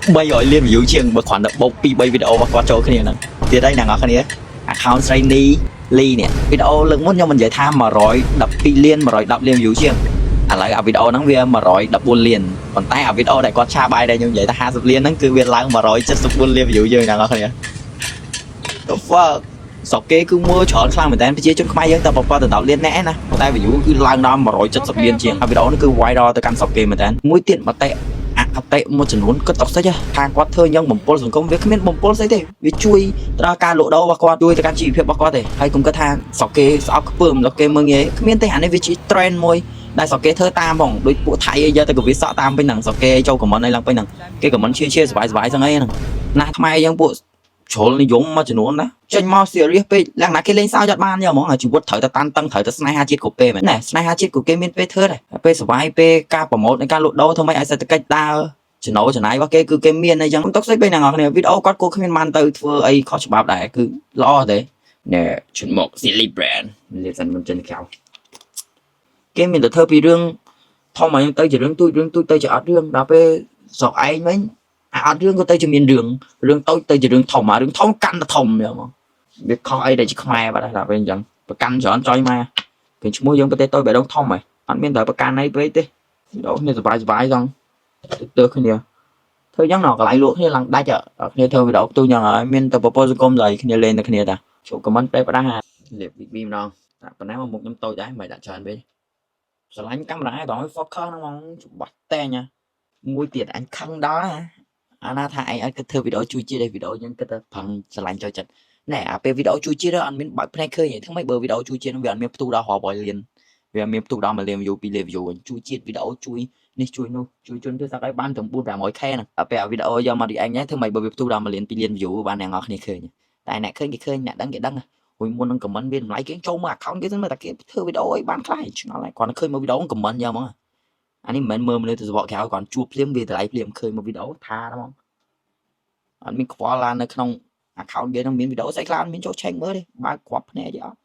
300លាន view ជាងបើគ្រាន់តែបូក2 3វីដេអូរបស់គាត់ចូលគ្នាហ្នឹងទៀតហើយអ្នកនរគ្នា account Shiny Lee នេះវីដេអូលើកមុនខ្ញុំមិននិយាយថា112លាន110លាន view ជាងឥឡូវអាវីដេអូហ្នឹងវា114លានប៉ុន្តែអាវីដេអូដែលគាត់ឆាបាយដែលខ្ញុំនិយាយថា50លានហ្នឹងគឺវាឡើង174លាន view យើងអ្នកនរគ្នា The fuck សក់គេគឺមើលច្រើនខ្លាំងមែនតើប្រជាជនខ្មែរយើងតែប្រព័ន្ធ10លានអ្នកណាតែ view គឺឡើងដល់170លានជាងអាវីដេអូនេះគឺ viral ទៅកាន់សក់គេមែនតើមួយទៀតមតិអតិមួយចំនួនគាត់តខ្សិចថាគាត់ធ្វើយ៉ាងបំពល់សង្គមវាគ្មានបំពល់ស្អីទេវាជួយដល់ការលក់ដូររបស់គាត់ជួយទៅកាន់ជីវភាពរបស់គាត់ទេហើយគុំគិតថាសក់គេស្អប់ខ្ពើមសក់គេមើងងាយគ្មានទេអានេះវាជា trend មួយដែលសក់គេធ្វើតាមហ្មងដូចពួកថៃអីយកទៅកវិសក់តាមពេញហ្នឹងសក់គេចូល comment អីឡើងពេញហ្នឹងគេ comment ឈៀសបាយស្ងអីហ្នឹងណាខ្មែរយើងពួកជ្រុលនិយមមួយចំនួនណាចេញមក serious ពេកលក្ខណៈគេលេងសើចអត់បានទេហ្មងជីវិតត្រូវតែតានតឹងត្រូវតែស្នេហាជាតិគ្រប់ពេលមែនណាស្នេហាជាតិគ្រប់គេមានពេលធ្វើដែរពេលសុបាយពេលការប្រម៉ូទនៃការលក់ដូរធ្វើម៉េចឲ្យសេដ្ឋកិច្ចដើរចំណូលចំណាយរបស់គេគឺគេមានអីចឹងទុកស្អីពេលអ្នកនរគ្នាវីដេអូគាត់គោគ្មានបានទៅធ្វើអីខុសច្បាប់ដែរគឺល្អទេណែជិនមក Silly Brand លេសិនមិនចិនក្រៅគេមានតែធ្វើពីរឿងធំមកទៅជារឿងទូចទៅជាអត់រឿងដល់ពេលស្រុកឯងវិញអត់រឿងក៏ទៅជាមានរឿងតូចទៅជារឿងធំរឿងធំកាន់តែធំហ្មងវាខុសអីដែលជាខ្មែរបាត់ហើយដល់ពេលអញ្ចឹងប្រកាន់ច្រើនចុយមកគេឈ្មោះយើងប្រទេសតូចបែរដងធំហើយអត់មានតែប្រកាន់អីពេកទេវីដេអូនេះសុបាយសងទៅគ្នាធ្វើយ៉ាងណាកន្លែងលក់គ្នាឡើងដាច់គ្នាធ្វើវីដេអូផ្ទុះយ៉ាងហើយមានតែប្រព័ន្ធសង្គមស្អីគ្នាលេងតែគ្នាតាជួប comment ពេលផ្ដាស់លេបពីម្ដងតែប៉ុណ្ណាមកមុខខ្ញុំតូចដែរមិនដាក់ច្រើនពេកស្រឡាញ់កាមេរ៉ាដល់ focus ហ្នឹងហ្មងច្បាស់តែញមួយទៀតអញខឹងដល់អាណាថាឯងអត់គិតធ្វើវីដេអូជួយជាតិឯវីដេអូយើងគិតថាផឹងស្រឡាញ់ចូលចិត្តណែអាពេលវីដេអូជួយជាតិអត់មានបើកភ្នែកឃើញទេធ្វើម៉េចបើវីដេអូជួយជាតិវាអត់មានផ្ទុះដល់រាប់រយលានវាមានផ្ទុះដល់1លាន view 2លាន view ជួយជាតិវីដេអូជួយនេះជួយនោះជួយជន់ទៅសាក់ឲ្យបានถึง 4-500k ហ្នឹងដល់ពេលអាវីដេអូយកមក react ញ៉ៃធ្វើម៉េចបើវាផ្ទុះដល់1លាន 2លាន view បានអ្នកនរគ្នាឃើញតែអ្នកឃើញគេឃើញអ្នកដឹងគេដឹងហួយមុននឹង comment វាតម្លៃគេចូលមក account គេសិនមើលតែគេធ្វើវីដេអូឲ្យបានខ្លះឆ្ងល់ហើយគាត់ឃើញមកវីដេអូ comment យកហ្មងអានេះមិនមែនមើលមនុស្សទៅសបកក្រៅគាត់ជួបភ្លាមវាតម្លៃភ្លាមឃើញមកវីដេអូថាហ្មងអត់មានខ្វល់ឡាននៅក្នុង account គេនឹងមានវីដេអូស្អីខ្លះអត់មានចូលឆែកមើលទេបើគ្រាប់ភ្នែកទេអត់